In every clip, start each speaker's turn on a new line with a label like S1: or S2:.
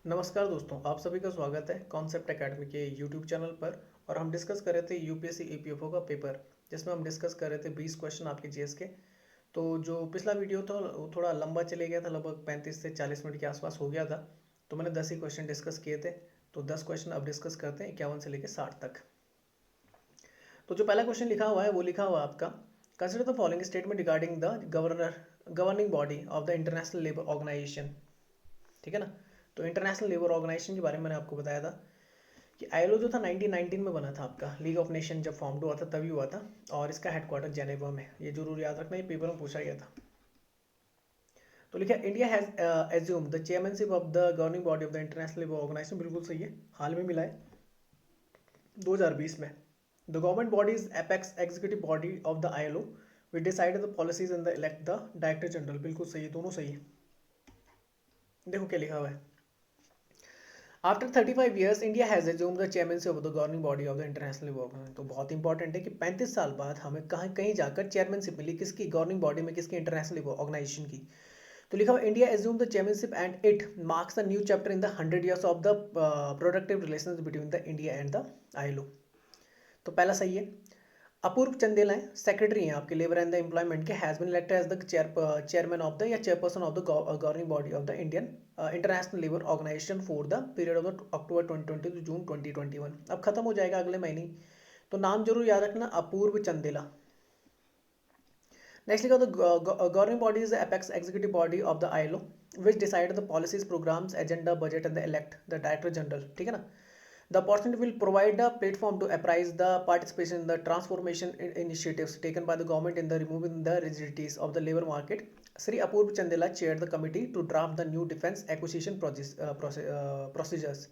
S1: नमस्कार दोस्तों, आप सभी का स्वागत है कॉन्सेप्ट एकेडमी के यूट्यूब चैनल पर। और हम डिस्कस कर रहे थे यूपीएससी ईपीएफओ का पेपर, जिसमें हम डिस्कस कर रहे थे 20 क्वेश्चन आपके जीएस के। तो जो पिछला वीडियो था वो थोड़ा लंबा चले गया था, लगभग 35 से 40 मिनट के आसपास हो गया था। तो मैंने 10 ही क्वेश्चन डिस्कस किए थे। तो 10 क्वेश्चन अब डिस्कस करते हैं 51 से लेकर 60 तक। तो जो पहला क्वेश्चन लिखा हुआ है वो लिखा हुआ है आपका, consider the following statement regarding the governing body of the international labour organisation. ठीक है ना। तो इंटरनेशनल लेबर ऑर्गेनाइजेशन के बारे में मैंने आपको बताया था कि आईएलओ जो था 1919 में बना था आपका, लीग ऑफ नेशन जब फॉर्म हुआ था तभी हुआ था। और इसका हेडक्वार्टर जेनेवा में, ये जरूर याद रखना, ये पेपर में पूछा गया था। तो लिखा India has assume the chairmanship of the governing body of the international labour organisation. बिल्कुल सही है, हाल में मिला है 2020 में। The government body is apex executive body of the ILO which decide the policies and the elect the director general. बिल्कुल सही है, दोनों सही है। देखो क्या लिखा हुआ है, after 35 years India has assumed the chairmanship of the governing body of the international labour organisation. तो बहुत इंपॉर्टेंट है कि 35 साल बाद हमें कहीं जाकर चेयरमैनशिप मिली, किसकी? गवर्निंग बॉडी में, किसकी? इंटरनेशनल लेबर ऑर्गेनाइजेशन की। तो लिखा हुआ India assume the chairmanship and it marks the new chapter in the 100 years of the productive relations between the India and the ILO. तो पहला सही है। अपूर्व चंदेला है, सेक्रेटरी हैं आपके लेबर एंड द एम्प्लॉयमेंट के, has been elected as the chairman of the या chairperson of the governing body of the Indian international labour organisation for the period of the October 2020 to June 2021। अब खत्म हो जाएगा अगले महीने। तो नाम जरूर याद रखना, अपूर्व चंदेला। नेक्स्ट लिखा, the governing body is the apex executive body of the ILO which decide the policies, programmes, agenda, budget and the elect the director general. ठीक है ना। The opportunity will provide a platform to apprise the participation in the transformation initiatives taken by the government in the removing the rigidities of the labor market. Sri Apurv Chandela chaired the committee to draft the new defense acquisition procedures.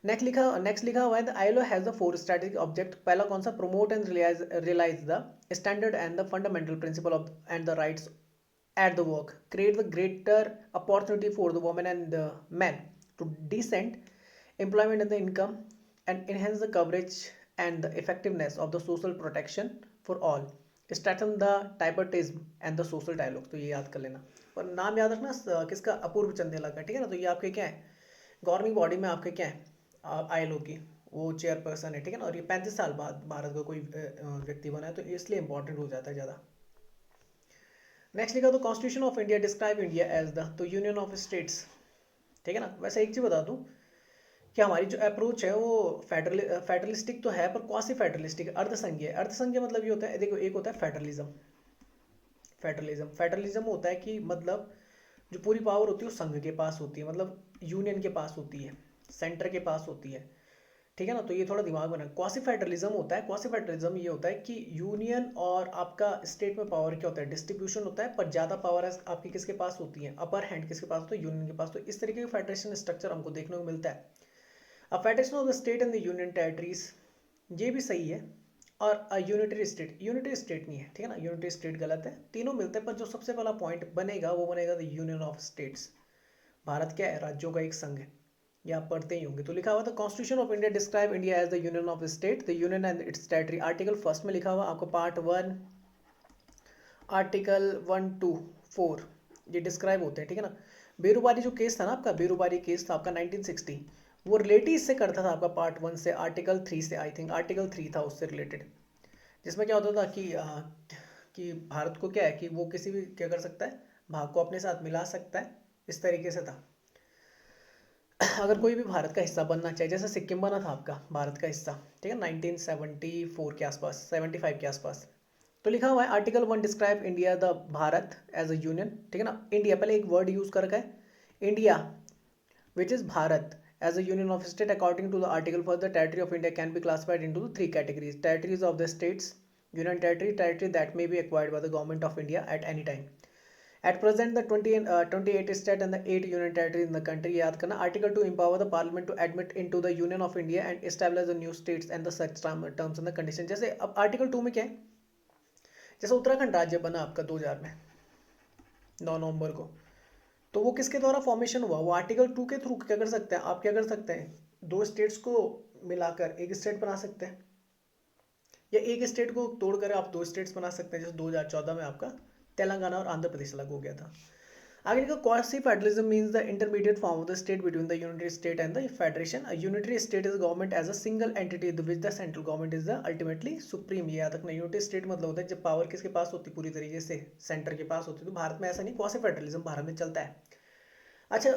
S1: Next लिखा हुआ है, the ILO has the four strategic object. पहला कौन सा? Promote and realise the standard and the fundamental principle of and the rights at the work, create the greater opportunity for the women and the men to decent employment and the income, and enhance the coverage and the effectiveness of the social protection for all, strengthen the tribalism and the social dialogue। तो ये याद कर लेना, और नाम याद रखना किसका? अपूर्व चंदेला का। ठीक है ना। तो ये आपके क्या है, गवर्निंग बॉडी में आपके क्या है, आईएलओ की वो चेयरपर्सन है। ठीक है ना। और ये 35 साल बाद भारत का कोई व्यक्ति बना है, तो इसलिए इंपॉर्टेंट हो जाता है ज़्यादा। नेक्स्ट लिखा, तो constitution of India describe India as the तो यूनियन ऑफ स्टेट्स। ठीक है ना। वैसे एक चीज़ बता दूं कि हमारी जो अप्रोच है वो फेडरलिस्टिक तो है, पर क्वासी फेडरलिस्टिक, अर्धसंघीय। अर्धसंघीय मतलब ये होता है, देखो, एक होता है फेडरलिज्म। फेडरलिज्म होता है कि मतलब जो पूरी पावर होती है वो संघ के पास होती है, मतलब यूनियन के पास होती है, सेंटर के पास होती है। ठीक है ना। तो ये थोड़ा दिमाग बना। क्वासी फेडरलिज्म होता है, क्वासी फेडरलिज्म ये होता है कि यूनियन और आपका स्टेट में पावर क्या होता है, डिस्ट्रीब्यूशन होता है, पर ज़्यादा पावर आपकी किसके पास होती है, अपर हैंड किसके पास होता है, यूनियन के पास। तो इस तरीके का फेडरेशन स्ट्रक्चर हमको देखने को मिलता है। अब federation of the state and the union territories, ये भी सही है। और यूनिटरी स्टेट, यूनिटरी स्टेट नहीं है। ठीक है ना, यूनिटरी स्टेट गलत है। तीनों मिलते हैं, पर जो सबसे पहला पॉइंट बनेगा वो बनेगा the union of states. Bharat क्या है? राज्यों का एक संघ है। ये आप पढ़ते ही होंगे। तो लिखा हुआ था, constitution of India describe India as the union of state, the union and its territory. Article first में लिखा हुआ आपको पार्ट 1 आर्टिकल 1 to 4 ये डिस्क्राइब होते हैं। ठीक है ना। बेरूबारी जो केस था ना आपका, बेरूबारी केस था आपका 1960, वो रिलेट ही इससे करता था आपका पार्ट 1 से, आर्टिकल 3 से, आई थिंक आर्टिकल 3 था उससे रिलेटेड। जिसमें क्या होता था कि भारत को क्या है कि वो किसी भी क्या कर सकता है, भाग को अपने साथ मिला सकता है, इस तरीके से था। अगर कोई भी भारत का हिस्सा बनना चाहे, जैसे सिक्किम बना था आपका भारत का हिस्सा, ठीक है, 1974 के आसपास, 75 के आसपास। तो लिखा हुआ है article 1 describe India the Bharat as a union. ठीक है ना। इंडिया, पहले एक वर्ड यूज कर रखा है India, which is Bharat as a union of state according to the article first, the territory of India can be classified into the 3 categories, territories of the states, union territory, territory that may be acquired by the government of India at any time. At present, the 28 state and the 8 union territories in the country, याद करना। Article 2 empower the parliament to admit into the union of India and establish the new states and the such terms and the conditions। जैसे अब article 2 में क्या है, जैसे उत्तराखंड राज्य बना आपका 2000 में 9 नवंबर को, तो वो किसके द्वारा फॉर्मेशन हुआ? वो आर्टिकल 2 के थ्रू क्या कर सकते हैं आप, क्या कर सकते हैं, दो स्टेट्स को मिलाकर एक स्टेट बना सकते हैं, या एक स्टेट को तोड़कर आप दो स्टेट्स बना सकते हैं। जैसे 2014 में आपका तेलंगाना और आंध्र प्रदेश अलग हो गया था। आगे लिखा quasi federalism means the intermediate form of the state between the unitary state and the federation. A unitary state is government as a single entity which the central government is the ultimately supreme. ये याद रखना, unitary state मतलब होता है जब power किसके पास होती पूरी तरीके से सेंटर के पास होती. तो भारत में ऐसा नहीं, क्वासी फेडरलिज्म भारत में चलता है. अच्छा,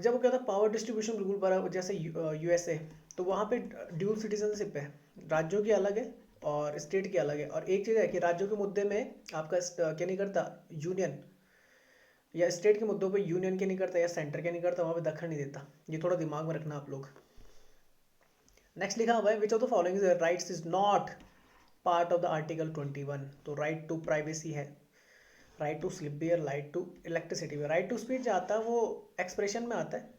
S1: जब वो कहता है पावर डिस्ट्रीब्यूशन बिल्कुल बराबर जैसे यूएसए, तो वहाँ पे ड्यूल सिटीजनशिप है, राज्यों की अलग है और स्टेट की अलग है. और एक चीज़ है कि राज्यों के मुद्दे में आपका क्या नहीं करता यूनियन, या स्टेट के मुद्दों पे यूनियन के नहीं करता या सेंटर के नहीं करता, वहाँ पे दखल नहीं देता. ये थोड़ा दिमाग में रखना आप लोग. नेक्स्ट लिखा हुआ है which of the following rights is not part of the article 21. तो राइट टू प्राइवेसी है, right to sleep beer, right to electricity में. राइट टू स्पीच जो आता है वो एक्सप्रेशन में आता है,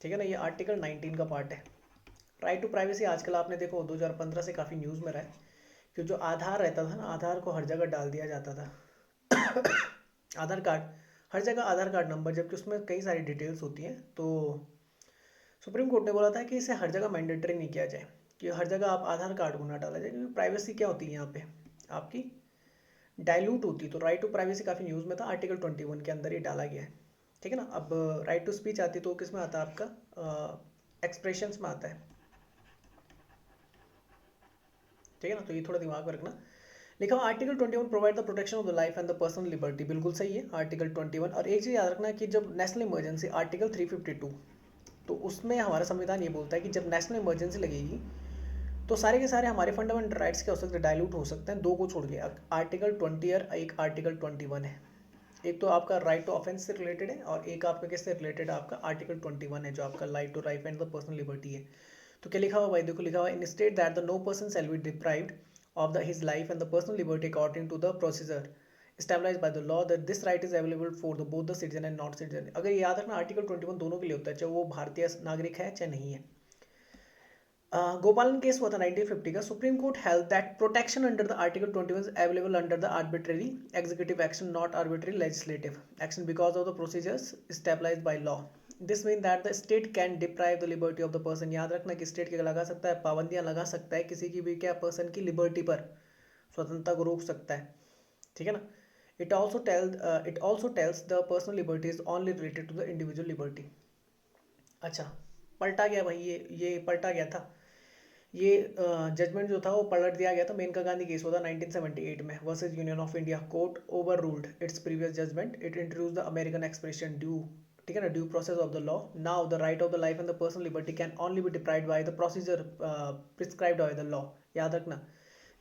S1: ठीक है ना, ये आर्टिकल 19 का पार्ट है. राइट टू प्राइवेसी आजकल आपने देखो 2015 से काफ़ी न्यूज़ में रहा है कि जो आधार रहता था ना, आधार को हर जगह डाल दिया जाता था. आधार कार्ड हर जगह, आधार कार्ड नंबर, जबकि उसमें कई सारी डिटेल्स होती हैं. तो सुप्रीम कोर्ट ने बोला था कि इसे हर जगह मैंडेटरी नहीं किया जाए, कि हर जगह आप आधार कार्ड को ना डाला जाए, क्योंकि प्राइवेसी क्या होती है यहाँ पे आपकी डाइल्यूट होती. तो राइट टू प्राइवेसी काफ़ी न्यूज़ में था, आर्टिकल 21 के अंदर ही डाला गया है, ठीक है ना. अब राइट टू स्पीच आती तो किस में आता है आपका एक्सप्रेशंस में आता है, ठीक है ना. तो ये थोड़ा दिमाग में रखना. लिखा हुआ article 21 provide the protection of the life and the personal liberty. बिल्कुल सही है आर्टिकल 21. और एक चीज़ याद रखना कि जब नेशनल इमरजेंसी आर्टिकल 352, तो उसमें हमारा संविधान ये बोलता है कि जब नेशनल इमरजेंसी लगेगी तो सारे के सारे हमारे फंडामेंटल राइट्स क्या हो सकते हैं, डाइल्यूट हो सकते हैं. दो को छोड़ के आर्टिकल 20 और एक आर्टिकल 21 है. एक तो आपका राइट टू ऑफेंस से रिलेटेड है और एक आपका किससे रिलेटेड है, आपका आर्टिकल 21 है जो आपका right to life and the personal liberty है. तो क्या लिखा हुआ भाई, देखो लिखा हुआ in state that the no person shall be deprived of the his life and the personal liberty according to the procedure established by the law that this right is available for the both the citizen and not citizen. अगर ये याद रखना article 21 दोनों के लिए होता है, चाहे वो भारतीय नागरिक है चाहे नहीं है. गोपालन केस हुआ था 1950 का. Supreme court held that protection under the article 21 is available under the arbitrary executive action not arbitrary legislative action because of the procedures stabilised by law. This mean that the state can deprive the liberty of the person. याद रखना कि state क्या लगा सकता है, पाबंदियां लगा सकता है किसी की भी क्या पर्सन की लिबर्टी पर, स्वतंत्रता को रोक सकता है, ठीक है ना. It also tells the personal liberty is only related to the individual liberty. अच्छा, पलटा गया भाई, ये पलटा गया था. ये जजमेंट जो था वो पलट दिया गया था. मेनका गांधी केस हुआ था 1978 में versus union of India. Court overruled its previous judgement. It introduce the American expression due, ठीक है ना, due process of the law. Now the right of the life and the personal liberty can only be deprived by the procedure prescribed by the law. याद रखना,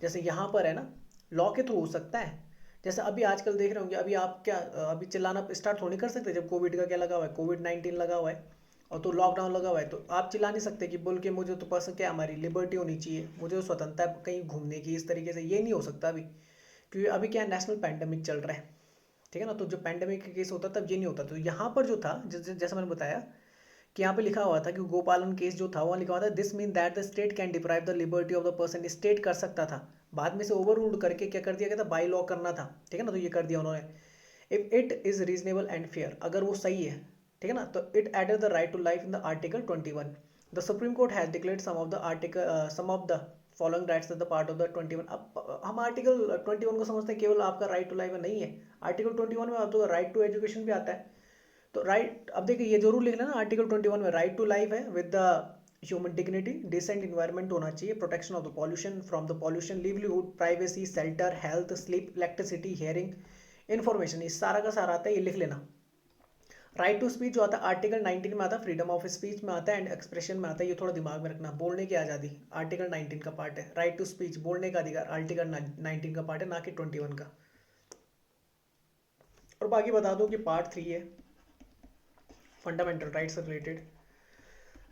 S1: जैसे यहाँ पर है ना, लॉ के थ्रू हो सकता है. जैसे अभी आजकल देख रहे होंगे, अभी आप क्या अभी चिल्लाना स्टार्ट थोड़ी कर सकते जब कोविड का क्या लगा हुआ है, कोविड-19 लगा हुआ है और तो लॉकडाउन लगा हुआ है, तो आप चिल्ला नहीं सकते कि बोल के मुझे तो पर्सन क्या हमारी लिबर्टी होनी चाहिए, मुझे तो स्वतंत्रता है कहीं घूमने की, इस तरीके से. ये नहीं हो सकता अभी, क्योंकि अभी क्या नेशनल पैंडेमिक चल रहा है, ठीक है ना. तो जो पैंडेमिक का केस होता तब ये नहीं होता. तो यहाँ पर जो था जैसा मैंने बताया कि यहाँ पे लिखा हुआ था कि गोपालन केस जो था वहाँ लिखा हुआ था this mean that the state can deprive the liberty of the person. State कर सकता था, बाद में से ओवर रूल्ड करके क्या कर दिया गया था, बाई लॉ करना था, ठीक है ना. तो ये कर दिया उन्होंने. If it is reasonable and fair, अगर वो सही है, ठीक है ना, तो it added the right to life in the article 21. The supreme court has declared some of the following rights the part of the 21. अब हम आर्टिकल 21 को समझते हैं केवल आपका राइट टू लाइफ नहीं है. आर्टिकल 21 में तो राइट टू एजुकेशन भी आता है. तो राइट, अब देखिए ये जरूर लिख लेना आर्टिकल 21 में राइट टू लाइफ है with the human dignity, decent environment होना चाहिए, protection of the pollution from the pollution, livelihood, privacy, shelter, health, sleep, electricity, hearing, information, ये सारा का सारा आता है, ये लिख लेना. राइट टू स्पीच जो आता है आर्टिकल 19 में आता है, फ्रीडम ऑफ स्पीच में आता है एंड एक्सप्रेशन में आता है. ये थोड़ा दिमाग में रखना. बोलने की आज़ादी आर्टिकल 19 का पार्ट है. राइट टू स्पीच बोलने का अधिकार आर्टिकल 19 का पार्ट है, ना कि 21 का. और बाकी बता दो कि पार्ट 3 है फंडामेंटल राइट्स से रिलेटेड,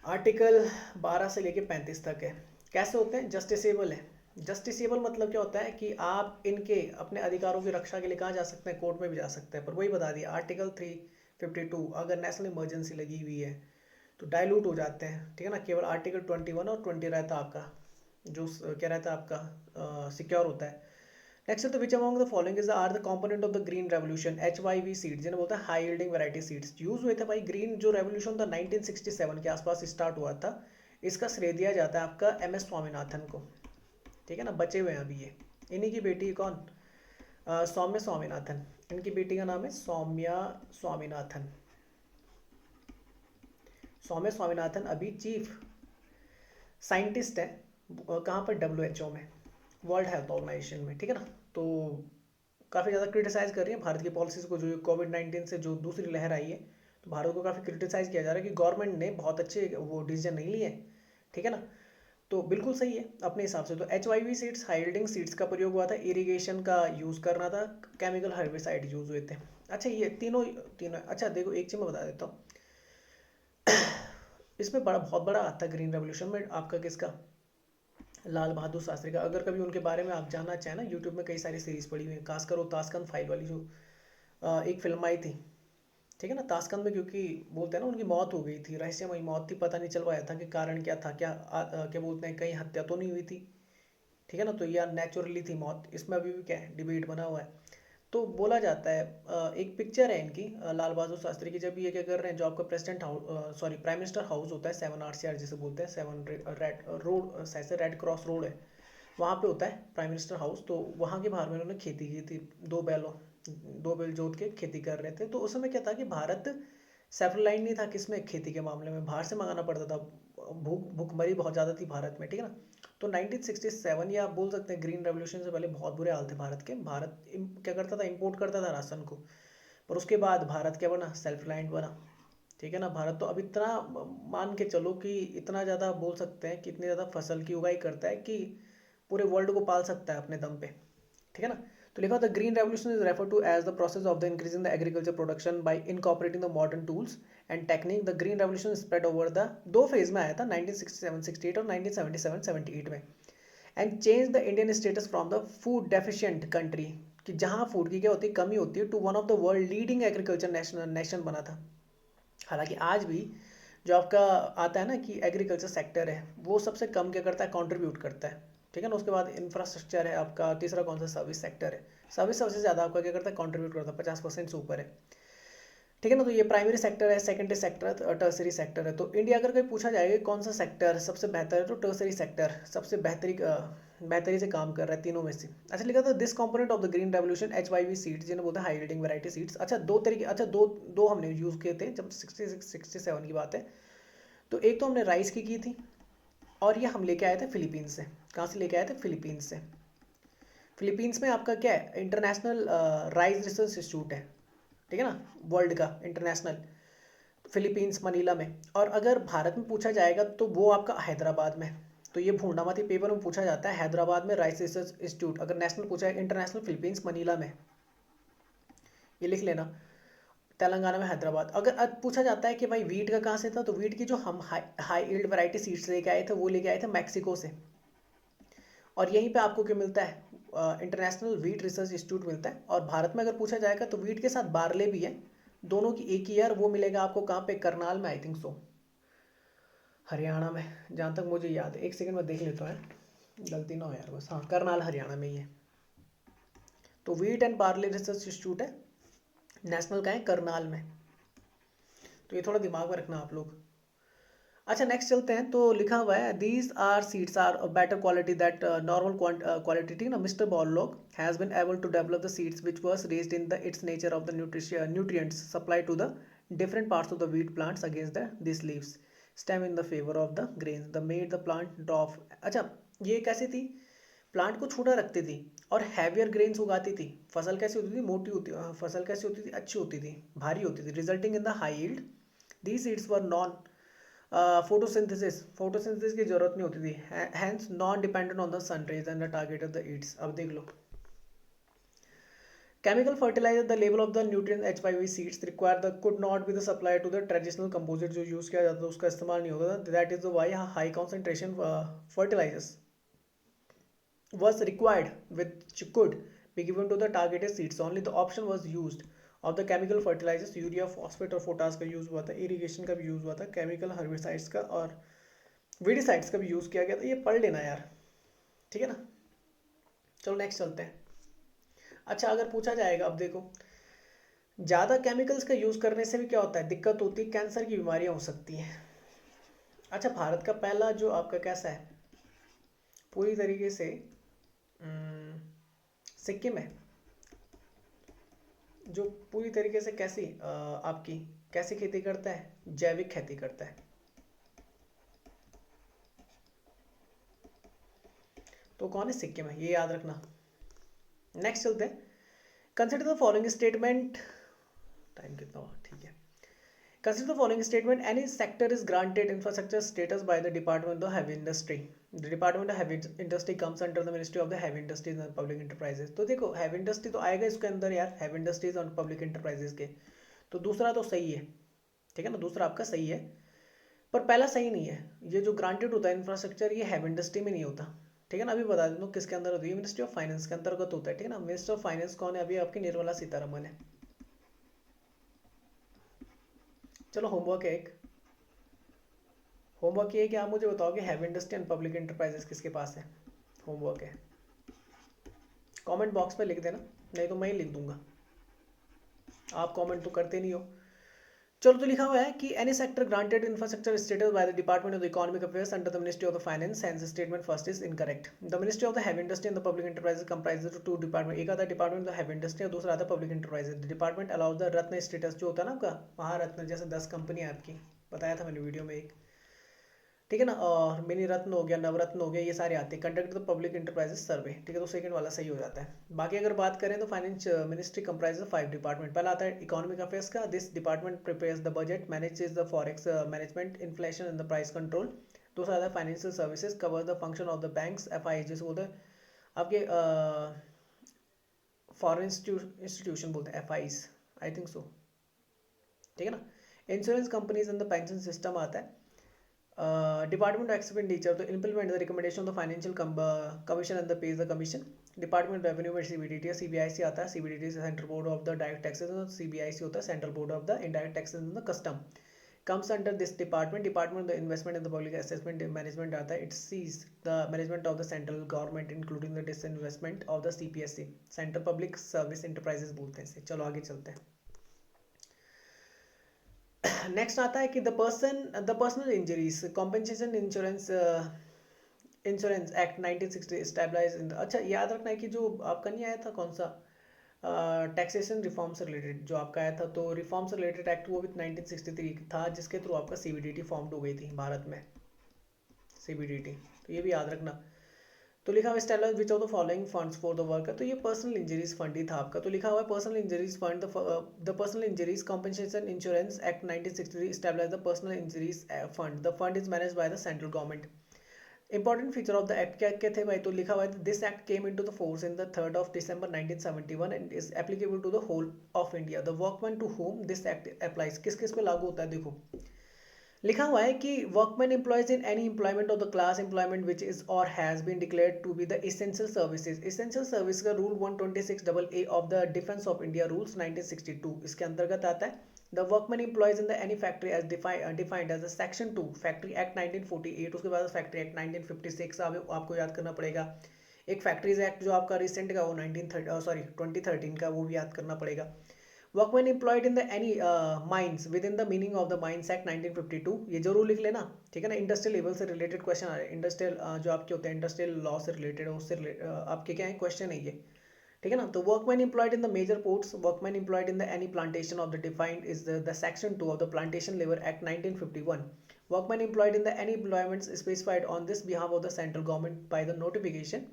S1: आर्टिकल 12 से लेके 35 तक है. कैसे होते हैं, जस्टिसेबल है. जस्टिसेबल मतलब क्या होता है कि आप इनके अपने अधिकारों की रक्षा के लिए कहाँ जा सकते हैं, कोर्ट में भी जा सकते हैं. पर वही बता दिया आर्टिकल 352 अगर नेशनल इमरजेंसी लगी हुई है तो डाइल्यूट हो जाते हैं, ठीक है ना. केवल आर्टिकल 21 और 20 रहता है आपका, जो क्या रहता है आपका सिक्योर होता है. नेक्स्ट है तो which among the following is are the component of the green revolution. HYV seeds जिन्हें बोलते हैं high yielding variety seeds use हुए थे भाई. ग्रीन जो रेवोल्यूशन था 1967 के आसपास स्टार्ट हुआ था. इसका श्रेय दिया जाता है आपका MS स्वामीनाथन को, ठीक है ना. बचे हुए हैं अभी ये, इन्हीं की बेटी कौन, सौम्य स्वामीनाथन. इनकी बेटी का नाम है सौम्या स्वामीनाथन। सौम्या स्वामीनाथन अभी चीफ साइंटिस्ट है कहाँ पर, WHO में, वर्ल्ड हेल्थ ऑर्गेनाइजेशन में, ठीक है ना। तो काफ़ी ज़्यादा क्रिटिसाइज़ कर रही है भारत की पॉलिसीज़ को, जो कोविड-19 से जो दूसरी लहर आई है, तो भारत को काफ़ी क्रिटिसाइज़ किया जा रहा है कि गवर्नमेंट ने बहुत अच्छे वो डिसीजन नहीं लिए, ठीक है ना। तो बिल्कुल सही है अपने हिसाब से। तो HYV seeds, high yielding seeds का प्रयोग हुआ था, इरिगेशन का यूज़ करना था, केमिकल हर्बिसाइड यूज़ हुए थे। अच्छा ये तीनों तीनों अच्छा देखो, एक चीज़ मैं बता देता हूँ, इसमें बहुत बड़ा हाथ था ग्रीन रेवोल्यूशन में आपका, किसका, लाल बहादुर शास्त्री का। अगर कभी उनके बारे में आप जानना चाहें ना, यूट्यूब में कई सारी सीरीज पड़ी हुई हैं, खासकर वो ताशकंद फाइल वाली जो एक फिल्म आई थी, ठीक है ना। ताशकंद में क्योंकि बोलते हैं ना उनकी मौत हो गई थी, रहस्यमयी मौत थी, पता नहीं चल पाया था कि कारण क्या था, क्या बोलते हैं, कहीं हत्या तो नहीं हुई थी, ठीक है ना, तो या नेचुरली थी मौत, इसमें अभी भी क्या है, डिबेट बना हुआ है। तो बोला जाता है एक पिक्चर है इनकी लाल बहादुर शास्त्री की, जब ये क्या कर रहे हैं, जो आपका president house, sorry prime minister house होता है, 7 RCR जिसे बोलते हैं, 7 रेड रोड, शायद रेड क्रॉस रोड है, वहाँ पे होता है प्राइम मिनिस्टर हाउस। तो वहाँ के बाहर में उन्होंने खेती की थी, दो बैल जोत के खेती कर रहे थे। तो उस समय क्या था कि भारत सेल्फ रिलायंट नहीं था किसमें, खेती के मामले में, बाहर से मंगाना पड़ता था, भूखमरी बहुत ज़्यादा थी भारत में, ठीक है ना। तो 1967 या आप बोल सकते हैं ग्रीन रेवोल्यूशन से पहले बहुत बुरे हाल थे भारत के। भारत क्या करता था, इंपोर्ट करता था राशन को, पर उसके बाद भारत क्या बना, सेल्फ रिलायंट बना, ठीक है ना। भारत तो अब इतना मान के चलो कि इतना ज़्यादा बोल सकते हैं कि इतनी ज़्यादा फसल की उगाई करता है कि पूरे वर्ल्ड को पाल सकता है अपने दम पे, ठीक है ना। तो लिखा the green revolution is refer to as the process of the increasing the agriculture production by incorporating the modern tools and technique. The green revolution spread over the दो फेज में आया था, 1967-68 और 1977-78 में, and change the Indian status from the food deficient country, कि जहाँ food की क्या होती है, कमी होती है, to one of the world leading agriculture nation बना था। हालांकि आज भी जो आपका आता है ना कि एग्रीकल्चर सेक्टर है, वो सबसे कम क्या करता है, कंट्रीब्यूट करता है, ठीक है ना। उसके बाद इंफ्रास्ट्रक्चर है आपका, तीसरा कौन सा, सर्विस सेक्टर है। सर्विस सबसे ज़्यादा आपका क्या करता है, कंट्रीब्यूट करता है, 50% से ऊपर है, ठीक है ना। तो ये प्राइमरी सेक्टर है, सेकेंडरी सेक्टर है, टर्सरी सेक्टर है। तो इंडिया अगर कहीं पूछा जाएगा कौन सा सेक्टर सबसे बेहतर है, तो टर्सरी सेक्टर सबसे बेहतरी से काम कर रहा है तीनों में से। अच्छा लिखा था this component of the green revolution HYV seeds, जिन्हें बोलते हैं हाई यील्डिंग वैरायटी सीड्स। अच्छा दो तरीके, अच्छा दो दो हमने यूज़ किए थे जब 66-67 की बात है। तो एक तो हमने राइस की थी, और ये हम लेके आए थे फिलीपींस से। कहाँ से लेके आए थे, फिलीपींस से। फिलीपींस में आपका क्या है, इंटरनेशनल राइस रिसर्च इंस्टीट्यूट है, ठीक है ना, वर्ल्ड का इंटरनेशनल, फिलीपींस मनीला में। और अगर भारत में पूछा जाएगा तो वो आपका हैदराबाद में। तो ये भूलना मत, पेपर में पूछा जाता है हैदराबाद में राइस रिसर्च इंस्टीट्यूट, अगर नेशनल पूछा है इंटरनेशनल, फिलीपींस मनीला में, ये लिख लेना, तेलंगाना में हैदराबाद। अगर अब पूछा जाता है कि भाई वीट का कहाँ से था, तो वीट की जो हम हाई यील्ड वैरायटी सीड्स लेके आए थे, वो लेके आए थे मैक्सिको से। और यहीं पे आपको क्या मिलता है, इंटरनेशनल वीट रिसर्च इंस्टीट्यूट मिलता है। और भारत में अगर पूछा जाएगा तो वीट के साथ बारले भी है, दोनों की एक ही ईयर, वो मिलेगा आपको कहाँ पे, करनाल में, आई थिंक सो, हरियाणा में, जहाँ तक मुझे याद है। एक सेकंड में देख लेता हूँ, गलती ना हो यार, बस हाँ, करनाल हरियाणा में ही है। तो wheat and barley research institute है, नेशनल का है करनाल में। तो ये थोड़ा दिमाग में रखना आप लोग। अच्छा नेक्स्ट चलते हैं, तो लिखा हुआ है these are seeds are better quality that normal quality ना, mister Borlaug has been able to develop the seeds which was raised in the its nature of the nutrients supply to the different parts of the wheat plants against the these leaves stem in the favor of the grains the made the plant dwarf। अच्छा ये कैसी थी, plant को छोटा रखती थी और heavier grains उगाती थी। फसल कैसी होती थी, मोटी होती, फसल कैसी होती थी, अच्छी होती थी, भारी होती थी, resulting in the high yield. The seeds were non photosynthesis की जरूरत नहीं होती थी, hence non dependent on the sun rays and the target of the eats. अब देख लो, chemical fertilizer, the level of the nutrient HYV seeds require the could not be the supply to the traditional composite जो use किया जाता था उसका इस्तेमाल नहीं होता था। That is the why high concentration fertilizers was required which could be given to the targeted seeds only। the option was used of the chemical fertilizers, urea, phosphate और पोटास का यूज़ हुआ था, इरिगेशन का भी use हुआ था, chemical herbicides का और वीडिसाइड्स का भी यूज़ किया गया था। ये पढ़ लेना यार, ठीक है ना। चलो नेक्स्ट चलते हैं। अच्छा अगर पूछा जाएगा, अब देखो ज़्यादा केमिकल्स का यूज़ करने से भी क्या होता है, दिक्कत होती है, कैंसर की बीमारियां हो सकती हैं। अच्छा भारत का पहला जो आपका कैसा है, पूरी तरीके से सिक्किम है, जो पूरी तरीके से कैसी आपकी कैसी खेती करता है, जैविक खेती करता है। तो कौन है, सिक्किम है, ये याद रखना। नेक्स्ट चलते हैं। Consider the following statement, time कितना हुआ, ठीक है। Consider the following statement. Any sector is granted infrastructure status by the Department of Heavy Industry. The Department of Heavy Industry comes under the Ministry of the Heavy Industries and Public Enterprises. तो देखो heavy industry तो आएगा इसके अंदर यार, heavy industries और public enterprises के। तो दूसरा तो सही है, ठीक है ना, दूसरा आपका सही है, पर पहला सही नहीं है। ये जो ग्रांटेड होता है इंफ्रास्ट्रक्चर, ये हैवी इंडस्ट्री में नहीं होता, ठीक है ना। अभी बता देता हूँ किसके अंदर होती है, मिनिस्ट्री ऑफ फाइनेंस के अंतर्गत होता है, ठीक है ना। मिनिस्टर ऑफ फाइनेंस कौन है, अभी आपकी निर्मला सीतारमन है। चलो होमवर्क है एक, होमवर्क ये कि आप मुझे बताओ कि heavy industry and public enterprises किसके पास है। होमवर्क है, कमेंट बॉक्स में लिख देना, नहीं तो मैं ही लिख दूंगा, आप कमेंट तो करते नहीं हो। चलो, तो लिखा हुआ है कि any sector granted infrastructure status by the department of the economic affairs under the ministry of the finance, hence statement first is incorrect. The ministry of the heavy industry and the public enterprises comprises two department, एक आता है department of heavy industry और दूसरा आता है public enterprises. The department allows the Ratna status, जो होता है ना आपका महारत्न, जैसे 10 कंपनी आपकी, बताया था मैंने वीडियो में एक, ठीक है ना। और मिनी रत्न हो गया, नवरत्न हो गया, ये सारे आते हैं। कंडक्ट द पब्लिक एंटरप्राइजेस सर्वे, ठीक है, तो सेकंड वाला सही हो जाता है। बाकी अगर बात करें तो फाइनेंस मिनिस्ट्री कंप्राइजेस 5 डिपार्टमेंट। पहला आता है इकोनॉमिक अफेयर्स का, this department prepares the budget, manages the forex management, inflation and the price control. दूसरा आता है financial services, cover the function of the banks, FIIs बोलते हैं आपके, फॉरेन इंस्टीट्यूशन बोलते हैं, FIs, आई थिंक सो, ठीक है ना। Insurance companies and the pension system आता है। Department of Expenditure to implement the recommendation of the Financial Commission and the pays the commission. Department of Revenue में CBDT, CBIC आता है, CBDT से Central Board of the Direct Taxes और CBIC होता है Central Board of the Indirect Taxes and the Custom. Comes under this department of the Investment and the Public Assessment Management आता है. It sees the management of the central government including the disinvestment of the CPSC, Central Public Service Enterprises बोलते हैं इसे। चलो आगे चलते हैं। Next आता है कि the personal injuries compensation insurance act 1960 stabilise in. अच्छा, याद रखना है कि जो आपका नहीं आया था कौन सा टैक्सेशन रिफॉर्म से रिलेटेड जो आपका आया था, तो रिफॉर्म से रिलेटेड एक्ट वो भी 1963 था, जिसके थ्रू आपका CBDT फॉर्म हो गई थी भारत में, CBDT, तो ये भी याद रखना। तो लिखा हुआ stabilize which of the following funds for the worker, तो ये पर्सनल इंजरीज फंड ही था आपका। तो लिखा हुआ है personal injuries fund, the personal injuries compensation insurance act 1963 stabilize the personal injuries fund, the fund is manage by the central government. Important feature of the act क्या क्या थे भाई, तो लिखा हुआ है this act came into the force in the 3rd of December 1971 and is applicable to the whole of India. The workman to whom this act applies, किस किस पे लागू होता है, देखो लिखा हुआ है कि workman employees in any employment of the class employment which is और has been declared to be the essential services. Essential service का rule 126AA of the defence of India rules 1962 इसके अंतर्गत आता है। The workman employees in the any factory as defined as section 2 factory act 1948, उसके बाद factory act 1956 आपको याद करना पड़ेगा। एक फैक्ट्रीज एक्ट जो आपका रिसेंट का वो 2013 का, वो भी याद करना पड़ेगा। Workman employed in the any mines with in the meaning of the mines act 1952, ये जरूर लिख लेना, ठीक है ना। इंडस्ट्रियल लेवल से रिलेटेड क्वेश्चन आ रहे हैं, इंडस्ट्रियल जो आपके होते हैं इंडस्ट्रियल लॉ से रिलेटेड, उससे आपके क्या है क्वेश्चन है ये, ठीक है ना। तो workman employed in the major ports, workman employed in the any plantation of the defined is the section 2 of the plantation labour act 1951। Workman employed in the any employments specified on this behalf of the central government by the notification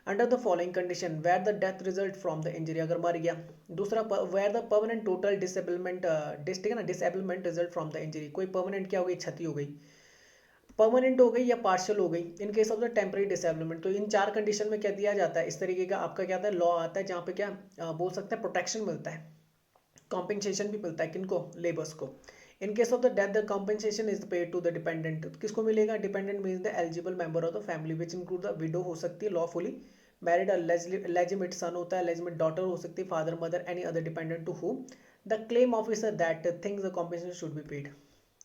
S1: under the following condition where the death result from the injury, अगर मर गया। दूसरा where the permanent total disablement, ठीक है ना, disablement result from the injury, कोई permanent क्या हो गई, क्षति हो गई, परमानेंट हो गई या पार्शियल हो गई। इन case of the temporary disablement, तो इन 4 कंडीशन में क्या दिया जाता है, इस तरीके का आपका क्या आता है लॉ आता है, जहाँ पे क्या बोल सकते हैं प्रोटेक्शन मिलता है, कॉम्पेंसेशन भी मिलता है, किनको, लेबर्स को। In case of the death the compensation is paid to the dependent, किसको मिलेगा, dependent means the eligible member of the family which include the widow हो सकती है लॉफुली मैरिड, लेजिटिमेट सन होता है, लेजिटिमेट डॉटर हो सकती है, father mother any other dependent to whom the claim officer that things the compensation should be paid,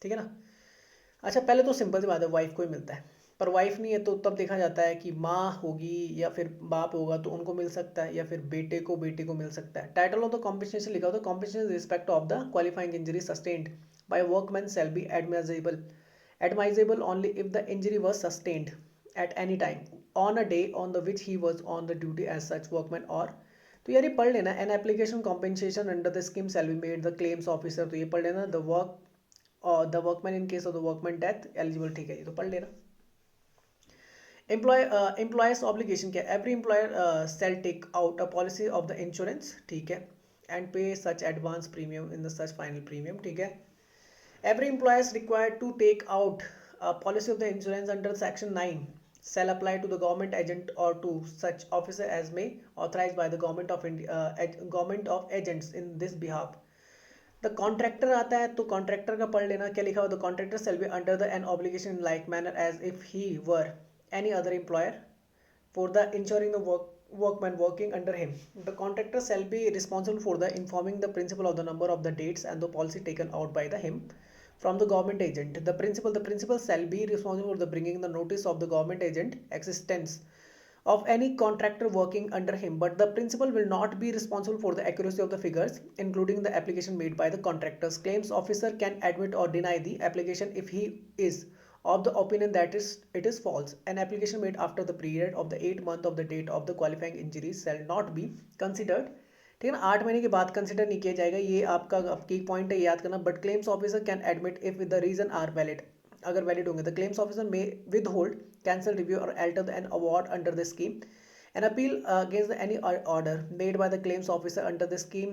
S1: ठीक है ना। अच्छा, पहले तो सिंपल सी बात है, वाइफ को ही मिलता है, पर वाइफ नहीं है तो तब देखा जाता है कि माँ होगी या फिर बाप होगा तो उनको मिल सकता है, या फिर बेटे को बेटी को मिल सकता है। टाइटल ऑफ द कॉम्पेंसेशन लिखा होता है compensation respect of the qualifying injury sustained by workman shall be admissible only if the injury was sustained at any time on a day on the which he was on the duty as such workman or तो यार ये पढ़ लेना, an application compensation under the scheme shall be made the claims officer, तो ये पढ़ लेना, the workman in case of the workman death eligible, ठीक है, ये तो पढ़ लेना। एम्प्लॉयर्स ऑब्लिगेशन क्या, every employer shall take out a policy of the insurance, ठीक है, and pay such advance premium in the such final premium, ठीक है। Every employer is required to take out a policy of the insurance under section 9 shall apply to the government agent or to such officer as may authorized by the government of India, government of agents in this behalf। The contractor आता है तो contractor का पढ़ लेना, क्या लिखा हुआ, the contractor shall be under the an obligation in like manner as if he were any other employer for the insuring the workman working under him। The contractor shall be responsible for the informing the principal of the number of the dates and the policy taken out by the him from the government agent। The principal shall be responsible for the bringing the notice of the government agent existence of any contractor working under him, but the principal will not be responsible for the accuracy of the figures, including the application made by the contractors। Claims officer can admit or deny the application if he is of the opinion that it is false। An application made after the period of the 8 month of the date of the qualifying injuries shall not be considered। ठीक है ना, 8 महीने के बाद consider नहीं किया जाएगा, ये आपका की पॉइंट है, याद करना। But claims officer can admit if the reason are valid, अगर वैलिड होंगे। The claims officer may withhold, cancel, review और alter an award under the scheme. An appeal against any order made by the claims officer under the scheme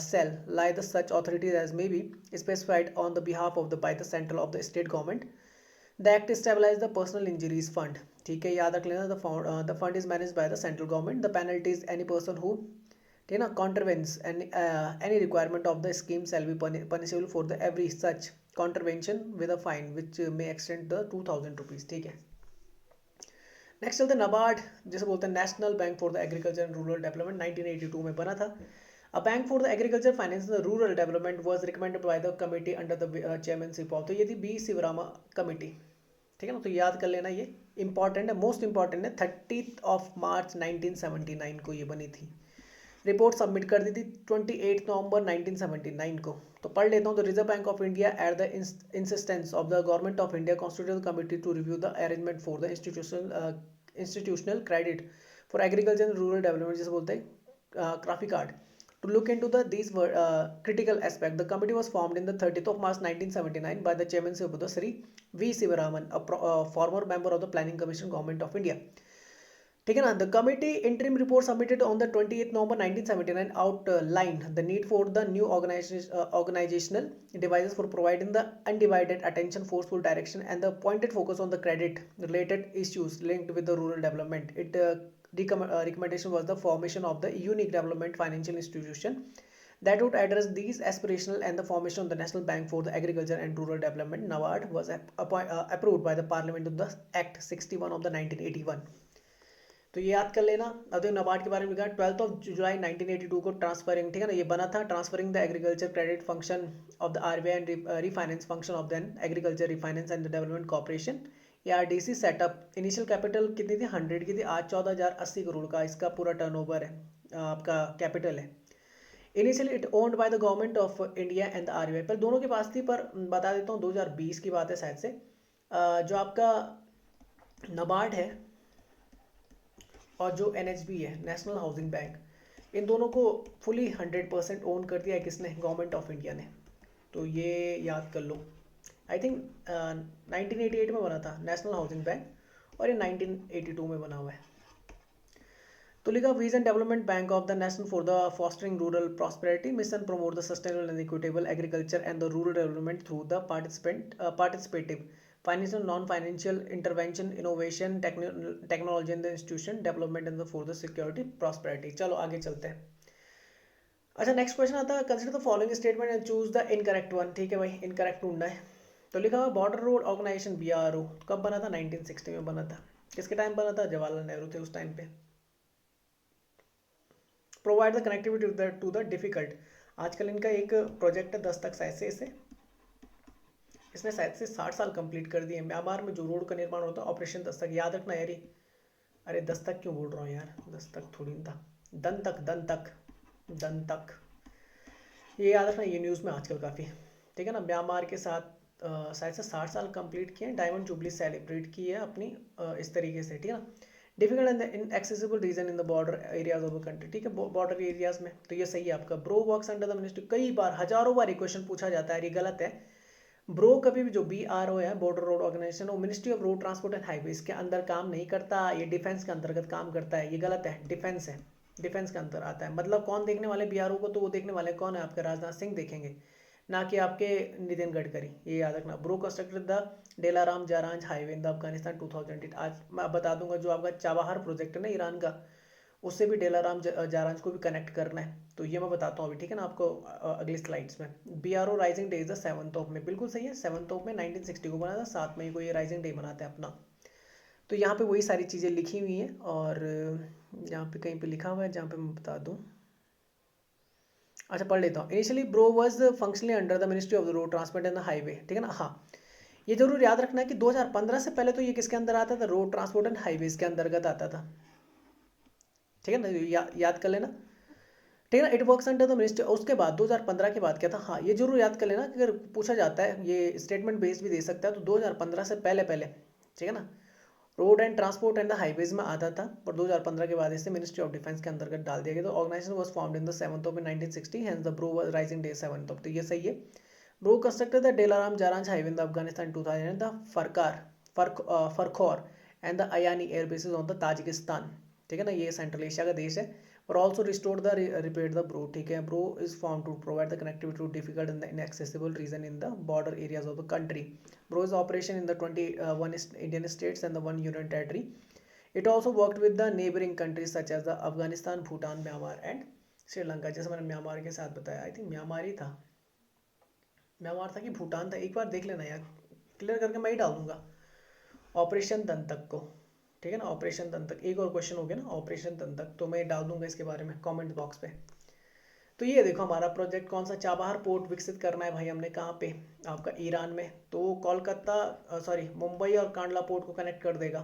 S1: shall lie the such authorities as may be specified on the behalf of the by the central of the state government। The act establishes the personal injuries fund, ठीक है, याद रख लेना। The fund is managed by the central government। The penalties any person who, ठीक है ना, contravenes any requirement of the scheme shall be punishable for the every such contravention with a fine which may extend the 2000 rupees, ठीक है। Next चलते हैं नबार्ड, जिसे बोलते हैं national bank for the agriculture and rural development, 1982 में बना था। A bank for the agriculture finance the rural development was recommended by the committee under the chairmanship of, तो ये थी बी शिवरामा कमिटी, ठीक है ना, तो याद कर लेना, ये इंपॉर्टेंट है, मोस्ट इंपॉर्टेंट है। 30 मार्च 1979 को ये बनी थी। रिपोर्ट सबमिट कर दी थी 28 नवंबर 1979 को। तो पढ़ लेता हूँ। तो Reserve Bank of India at the insistence of the government of India constituted committee to review the arrangement for the institutional credit for agriculture and rural development, जिसे बोलते हैं CRAFICARD, to look into these critical aspect। The committee was formed in the 30th of March 1979 by the chairmanship of the Sri V. Sivaraman, a former member of the Planning Commission, Government of India। ठीक है ना। The committee interim report submitted on the 28 November 1979 outlined the need for the new organizational devices for providing the undivided attention, forceful direction and the pointed focus on the credit related issues linked with the rural development। It recommendation was the formation of the unique development financial institution that would address these aspirational and the formation of the National Bank for the Agriculture and Rural Development। NABARD was approved by the Parliament of the Act 61 of the 1981। तो ये याद कर लेना। अब देखो नबार्ड के बारे में लिखा, 12 जुलाई 1982 को ट्रांसफरिंग, ठीक है ना, ये बना था, transferring the agriculture credit function of the RBI and refinance function of the agriculture refinance and development corporation, ARDC setup. Initial capital कितनी थी, 100 की थी, आज 14,080 करोड़ का इसका पूरा टर्नओवर है, आपका कैपिटल है। Initially it owned by the government of India and the RBI, पर दोनों के पास थी, पर बता देता हूँ 2020 की बात है शायद से। जो आपका नबार्ड है और जो NHB है, नेशनल हाउसिंग बैंक, इन दोनों को फुली 100% ओन कर दिया है किसने, गवर्नमेंट ऑफ इंडिया ने। तो ये याद कर लो। आई थिंक 1988 में बना था नेशनल हाउसिंग बैंक और ये 1982 में बना हुआ है। तो लिखा, vision development bank of the national for the fostering rural prosperity mission promote the sustainable and equitable agriculture and the rural development through the participative financial non-financial intervention innovation technology in the institution development and for the security prosperity। चलो आगे चलते हैं। अच्छा next question आता है, consider the following statement and choose the incorrect one. ठीक है भाई, इनकरेक्ट ढूंढना है। तो लिखा हुआ बॉर्डर रोड ऑर्गेनाइजेशन BRO कब बना था, 1960 में बना था। किसके टाइम बना था, जवाहरलाल नेहरू थे उस टाइम पे। Provide the connectivity to the difficult, आजकल इनका एक प्रोजेक्ट है 10 तक शायद से, इसने शायद से 60 साल कंप्लीट कर दिए। म्यांमार में जो रोड का निर्माण होता है, ऑपरेशन दस्तक, याद रखना यार। अरे दस्तक क्यों बोल रहा हूँ यार, दस्तक थोड़ी था, दंतक, ये याद रखना, ये न्यूज़ में आजकल काफ़ी, ठीक है ना। म्यांमार के साथ शायद से 60 साल कंप्लीट किए, डायमंड जुबली सेलिब्रेट की है अपनी इस तरीके से, ठीक है ना। Difficult in the inaccessible region in the border areas of the country, ठीक है, बॉर्डर एरियाज में, तो ये सही है आपका। Bro works under the ministry, कई बार हजारों बार ये क्वेश्चन पूछा जाता है, ये गलत है। ब्रो कभी भी, जो BRO है बॉर्डर रोड ऑर्गेनाइजेशन, वो ministry of road transport and highways के अंदर काम नहीं करता, ये डिफेंस के अंतर्गत काम करता है, ये गलत है, डिफेंस है, डिफेंस के अंदर आता है। मतलब कौन देखने वाले BRO को, तो वो देखने वाले कौन है, आपके राजनाथ सिंह देखेंगे, ना कि आपके नितिन गडकरी, ये याद रखना। BRO constructed the Delaram Zaranj highway in the Afghanistan 2008। आज मैं बता दूंगा, जो आपका चाबहार प्रोजेक्ट है ना ईरान का, उससे भी डेलाराम जारांज को भी कनेक्ट करना है, तो ये मैं बताता हूँ अभी, ठीक है ना, आपको अगली स्लाइड्स में। BRO rising day is the 7th of में, बिल्कुल सही है, 7th ऑफ में 1960 को बना था, 7 मई को ये राइजिंग डे मनाते हैं अपना। तो यहाँ पे वही सारी चीज़ें लिखी हुई हैं, और यहाँ पे कहीं पे लिखा हुआ है जहाँ पे मैं बता दूँ, अच्छा पढ़ लेता हूँ। Initially bro was functionally under the ministry of the road transport and the highway, ठीक है ना। हाँ, ये जरूर याद रखना है कि 2015 से पहले तो ये किसके अंदर आता था, रोड ट्रांसपोर्ट एंड हाईवेज के अंतर्गत आता था, ठीक है ना, याद कर लेना, ठीक है ना। It works under the ministry, उसके बाद 2015 के बाद क्या था, हाँ ये जरूर याद कर लेना कि अगर पूछा जाता है, ये स्टेटमेंट बेस्ड भी दे सकता है, तो 2015 से पहले पहले, ठीक है ना, road and transport and the highways में आता था, पर 2015 के बाद इसे मिनिस्ट्री ऑफ डिफेंस के अंतर्गत डाल दिया गया। तो organisation was formed in the 7th of 1960, hence the BRO was raising day 7th of, तो ये सही है। BRO constructed the Delaram Zaranj highway in the Afghanistan 2000 and the Farkhor and the Ayni air bases on the Tajikistan, ठीक है ना, ये central Asia का देश है। और also restored the repaired the BRO, ठीक है। BRO is form to provide the connectivity to difficult in the inaccessible region in the border areas of the country. BRO is operation in the 21 Indian states and the 1 union territory. It also worked with the neighboring countries such as the Afghanistan, Bhutan, Myanmar and Sri Lanka. जैसे मैंने Myanmar के साथ बताया, I think Myanmar ही था, Myanmar था कि भूटान था, एक बार देख लेना यार, क्लियर करके मैं ही डाल दूंगा ऑपरेशन तंतक को, ठीक है ना, ऑपरेशन तंतक। एक और क्वेश्चन हो गया ना ऑपरेशन तंतक, तो मैं डाल दूंगा इसके बारे में कमेंट बॉक्स पे। तो ये देखो हमारा प्रोजेक्ट कौन सा, चाबहार पोर्ट विकसित करना है भाई हमने, कहाँ पे, आपका ईरान में। तो कोलकाता सॉरी मुंबई और कांडला पोर्ट को कनेक्ट कर देगा,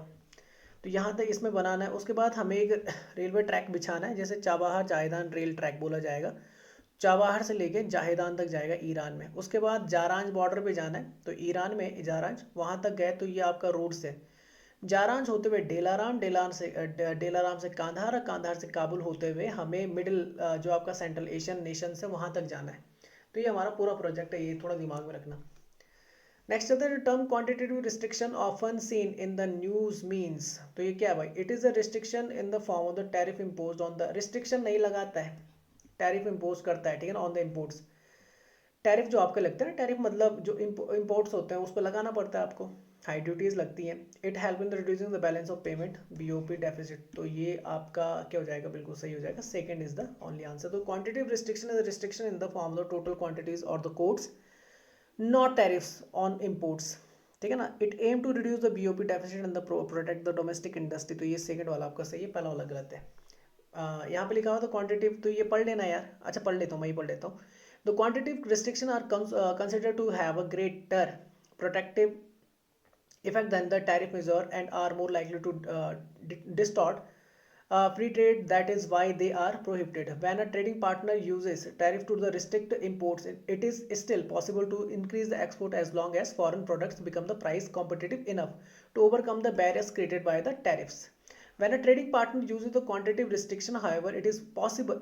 S1: तो यहाँ तक इसमें बनाना है। उसके बाद हमें एक रेलवे ट्रैक बिछाना है, जैसे चाबहार जाहेदान रेल ट्रैक बोला जाएगा, चाबहार से लेके जाहेदान तक जाएगा ईरान में। उसके बाद जारांज बॉर्डर पे जाना है, तो ईरान में जारांज वहाँ तक गए, तो ये आपका रोड से जारांज होते हुए डेलाराम, डेलाराम से कांधार, कांधार से काबुल होते हुए हमें मिडिल जो आपका सेंट्रल एशियन नेशन है वहाँ तक जाना है। तो ये हमारा पूरा प्रोजेक्ट है, ये थोड़ा दिमाग में रखना। नेक्स्ट है the term quantitative restriction often seen in the news means, तो ये क्या है भाई, it is a restriction in the form of the tariff imposed on the, restriction नहीं लगाता है, टैरिफ इम्पोज करता है, ठीक है ना, ऑन द इम्पोर्ट्स। टैरिफ जो आपके लगते हैं ना, टैरिफ मतलब जो इम्पोर्ट्स होते हैं उस पर लगाना पड़ता है आपको, हाई ड्यूटीज लगती हैं। It help in reducing the balance of payment, BOP deficit, तो ये आपका क्या हो जाएगा, बिल्कुल सही हो जाएगा, second is the only answer. तो quantitative restriction is restriction in the form of the total quantities और the quotas, not tariffs on imports, ठीक है ना। It aim to reduce the BOP deficit and the protect the domestic industry, तो ये second वाला आपका सही है, पहला वाला गलत है। यहाँ पे लिखा हुआ तो क्वांटिटेटिव, तो ये पढ़ लेना यार, अच्छा पढ़ लेता हूँ, मैं ही पढ़ लेता हूँ। The quantitative restriction are considered to have a greater protective effect than the tariff measure and are more likely to distort free trade. That is why they are prohibited. When a trading partner uses tariff to the restrict imports, it is still possible to increase the export as long as foreign products become the price competitive enough to overcome the barriers created by the tariffs. When a trading partner uses the quantitative restriction, however, it is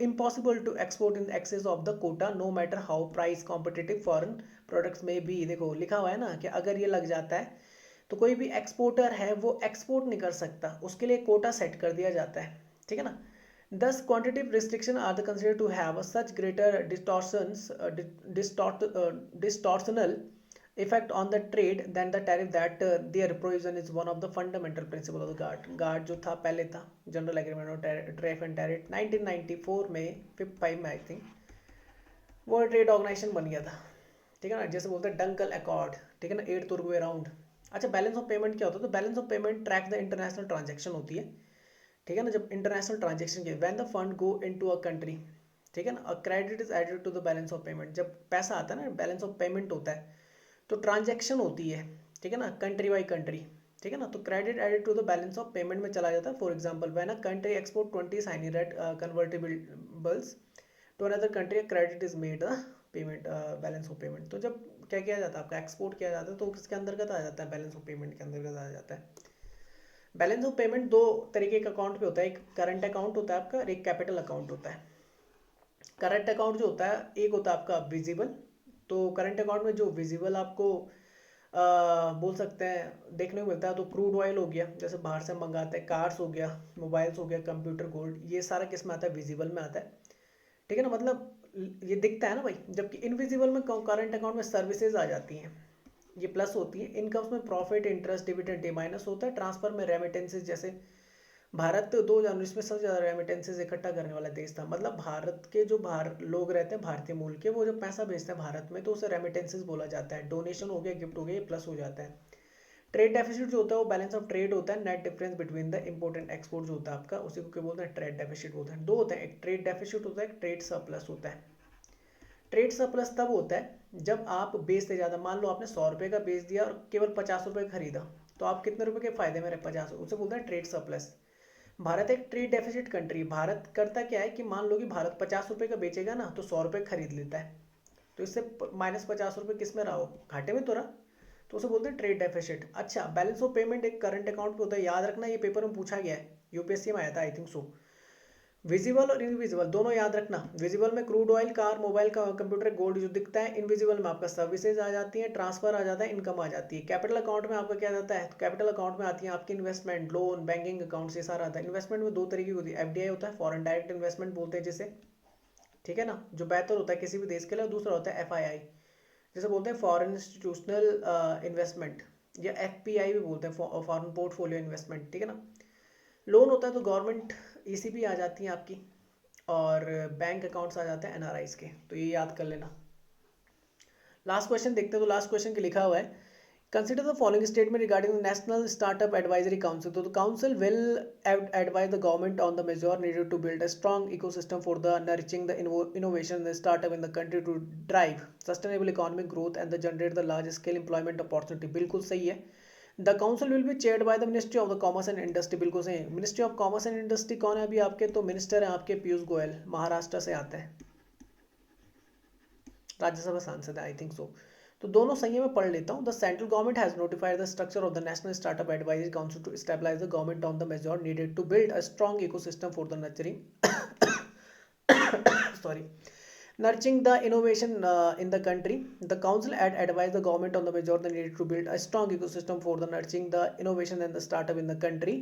S1: impossible to export in excess of the quota, no matter how price competitive foreign products may be. देखो लिखा हुआ है ना कि अगर ये लग जाता है तो कोई भी एक्सपोर्टर है वो एक्सपोर्ट नहीं कर सकता, उसके लिए कोटा सेट कर दिया जाता है, ठीक है ना। Thus, quantitative restriction are considered to have such greater distortional effect on the trade than the tariff that their provision is one of the fundamental principle of the GATT जो था पहले था general agreement on tariff and tariff 1994 में 5 में I think world trade organisation बन गया था, ठीक है ना, जैसे बोलते हैं डंकल अकॉर्ड, ठीक है ना, 8th उरुग्वे राउंड। अच्छा बैलेंस ऑफ पेमेंट क्या होता है, तो balance of payment track the international transaction होती है, ठीक है ना, जब इंटरनेशनल ट्रांजेक्शन के when the fund go into a country, ठीक है ना, a credit is added to the balance of payment, जब पैसा आता है ना बैलेंस ऑफ पेमेंट होता है, तो ट्रांजेक्शन होती है, ठीक है ना, कंट्री बाई कंट्री, ठीक है ना, तो credit added to the balance of payment में चला जाता है। For example when a country export 20 shiny red convertibles to another country, credit is made the payment balance of payment. तो जब क्या किया जाता है आपका एक्सपोर्ट किया जाता है तो किसके अंतर्गत आ जाता है, बैलेंस ऑफ पेमेंट के अंतर्गत आ जाता है। बैलेंस ऑफ पेमेंट दो तरीके का अकाउंट पे होता है, एक करंट अकाउंट होता है आपका और एक कैपिटल अकाउंट होता है। करंट अकाउंट जो होता है एक होता है आपका विजिबल। तो करंट अकाउंट में जो विजिबल आपको बोल सकते हैं देखने को मिलता है, तो क्रूड ऑयल हो गया जैसे बाहर से मंगाते हैं, कार्स हो गया, मोबाइल्स हो गया, कंप्यूटर, गोल्ड, ये सारा किस में आता है, विजिबल में आता है। ठीक है ना, मतलब ये दिखता है ना भाई। जबकि इनविजिबल में करंट अकाउंट में सर्विसेज आ जाती हैं, ये प्लस होती है। इनकम्स में प्रॉफिट, इंटरेस्ट, डिविडेंड ये माइनस होता है। ट्रांसफर में रेमिटेंसेज, जैसे भारत 2019 में सबसे ज़्यादा रेमिटेंसेज इकट्ठा करने वाला देश था। मतलब भारत के जो बाहर लोग रहते हैं भारतीय मूल के, वो जब पैसा भेजते हैं भारत में तो उसे रेमिटेंसेज बोला जाता है। डोनेशन हो गया, गिफ्ट हो गया, ये प्लस हो जाता है। ट्रेड डेफिसिट जो होता है वो बैलेंस ऑफ ट्रेड होता है, net difference between the import and export जो होता है आपका, उसी को क्या बोलते हैं, ट्रेड डेफिसिट बोलते हैं। दो होते हैं, एक ट्रेड डेफिसिट होता है, एक ट्रेड सरप्लस होता है। ट्रेड सरप्लस तब होता है जब आप बेचते ज़्यादा, मान लो आपने 100 रुपये का बेच दिया और केवल 50 रुपये खरीदा, तो आप कितने रुपए के फायदे में रहे, 50, उसे बोलते हैं ट्रेड सरप्लस। भारत एक ट्रेड डेफिसिट कंट्री। भारत करता क्या है कि मान लो कि भारत 50 रुपये का बेचेगा ना, तो 100 रुपये खरीद लेता है, तो इससे -50 रुपये किस में रहा हो, घाटे में तो रहा, तो उसे बोलते हैं ट्रेड डेफिसिट। अच्छा, बैलेंस ऑफ पेमेंट एक करंट अकाउंट पे होता है, याद रखना, ये पेपर में पूछा गया है, यूपीएससी में आया था आई थिंक सो। विजिबल और इनविजिबल दोनों याद रखना। विजिबल में क्रूड ऑयल, कार, मोबाइल का, कंप्यूटर, गोल्ड जो दिखता है। इनविजिबल में आपका सर्विसेज आ जाती है, ट्रांसफर आ जाता है, इनकम आ जाती है। कैपिटल अकाउंट में आपका क्या जाता है, तो कैपिटल अकाउंट में आती है आपकी इन्वेस्टमेंट, लोन, बैंकिंग अकाउंट, से सारा आता है। इन्वेस्टमेंट में दो तरीके की होती है, एफडीआई होता है, फॉरेन डायरेक्ट इन्वेस्टमेंट बोलते हैं जिसे, ठीक है ना, जो बेहतर होता है किसी भी देश के लिए। दूसरा होता है एफआईआई, जैसे बोलते हैं फॉरेन इंस्टीट्यूशनल इन्वेस्टमेंट, या एफपीआई भी बोलते हैं, फॉरेन पोर्टफोलियो इन्वेस्टमेंट, ठीक है ना। लोन होता है तो गवर्नमेंट ईसीबी आ जाती है आपकी, और बैंक अकाउंट्स आ जाते हैं एनआरआईज के, तो ये याद कर लेना। लास्ट क्वेश्चन देखते हैं, तो लास्ट क्वेश्चन के लिखा हुआ है, consider the following statement regarding the national startup advisory council. तो the council will advise the government on the measure needed to build a strong ecosystem for the nurturing the innovation and the startup in the country to drive sustainable economic growth and the generate the large scale employment opportunity। बिल्कुल सही है। The council will be chaired by the ministry of the commerce and industry, बिल्कुल सही है। Ministry of commerce and industry कौन है अभी आपके, तो मिनिस्टर है आपके पीयूष गोयल, महाराष्ट्र से आते हैं, राज्यसभा सांसद है आई थिंक सो। तो दोनों सही है, मैं पढ़ लेता हूँ। The central government has notified the structure of the national startup advisory council to stabilize the government on the major needed to build a strong ecosystem for the nurturing sorry nurturing the innovation in the country. The council had advised the government on the measure the needed to build a strong ecosystem for the nurturing the innovation and the startup in the country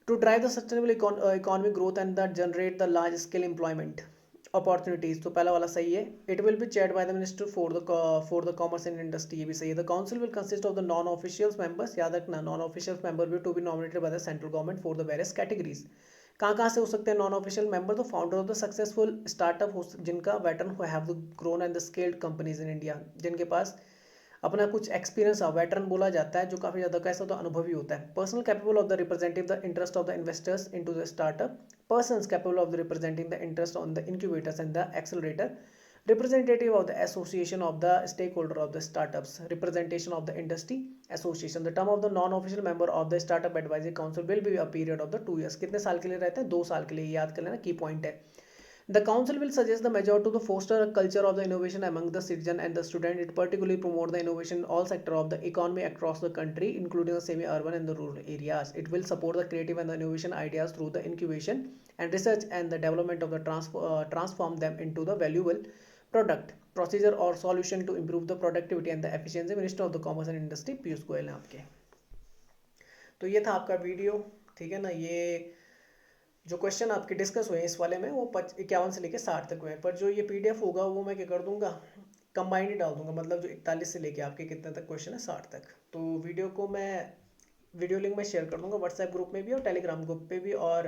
S1: to drive the sustainable economic growth and that generate the large scale employment opportunities। तो पहला वाला सही है। It will be chaired by the minister for the commerce and industry, ये भी सही है। The council will consist of the non official members, याद रखना नॉन ऑफिशियल मेंबर भी to be nominated by the central government for the various categories. कहाँ से हो सकते हैं नॉन ऑफिशियल मेंबर, तो founder of the successful startup जिनका veteran who have grown and the scaled companies in India, जिनके पास अपना कुछ एक्सपीरियंस वेटरन बोला जाता है, जो काफ़ी ज़्यादा कैसा होता है, अनुभवी होता है। Personal capable of the representative the interest of the investors into the startup, persons capable of representing the interest on the incubators and the accelerator, representative of the association of the stakeholder of the startups, representation of the industry association। The term of the non-official member of the startup advisory council will be a period of the 2 years। कितने साल के लिए रहते हैं, 2 साल के लिए, याद कर लेना, की पॉइंट है। The council will suggest the measure to the foster a culture of the innovation among the citizen and the student. It particularly promote the innovation in all sector of the economy across the country, including the semi-urban and the rural areas. It will support the creative and the innovation ideas through the incubation and research and the development of the transform them into the valuable product, procedure or solution to improve the productivity and the efficiency। Minister of the Commerce and Industry Piyush Goyal हैं आपके। तो ये था आपका video, ठीक है ना। ये जो क्वेश्चन आपके डिस्कस हुए इस वाले में वो 51 से लेकर 60 तक हुए हैं, पर जो ये पीडीएफ होगा वो मैं क्या कर दूंगा, कंबाइंड ही डाल दूंगा, मतलब जो 41 से लेके आपके कितने तक क्वेश्चन है 60 तक। तो वीडियो को मैं वीडियो लिंक में शेयर कर दूंगा व्हाट्सएप ग्रुप में भी और टेलीग्राम ग्रुप पे भी, और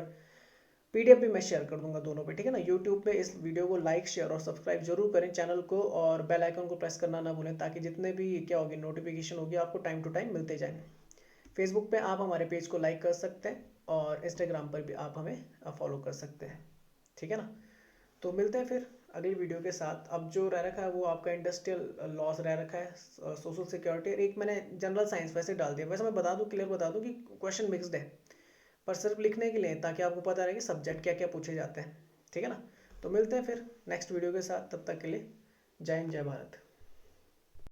S1: पीडीएफ भी मैं शेयर कर दूंगा दोनों पे, ठीक है ना। यूट्यूब पे इस वीडियो को लाइक, शेयर और सब्सक्राइब जरूर करें चैनल को, और बेल आइकन को प्रेस करना ना भूलें, ताकि जितने भी क्या होगी नोटिफिकेशन होगी आपको टाइम टू टाइम मिलते जाएं। फेसबुक पे आप हमारे पेज को लाइक कर सकते हैं और इंस्टाग्राम पर भी आप हमें फॉलो कर सकते हैं, ठीक है ना। तो मिलते हैं फिर अगली वीडियो के साथ। अब जो रह रखा है वो आपका इंडस्ट्रियल लॉस रह रखा है, सोशल सिक्योरिटी, और एक मैंने जनरल साइंस वैसे डाल दिया। वैसे मैं बता दूं, क्लियर बता दूं कि क्वेश्चन मिक्सड है, पर सिर्फ लिखने के लिए, ताकि आपको पता रहे कि सब्जेक्ट क्या क्या पूछे जाते हैं, ठीक है ना। तो मिलते हैं फिर नेक्स्ट वीडियो के साथ, तब तक के लिए जय हिंद, जय भारत।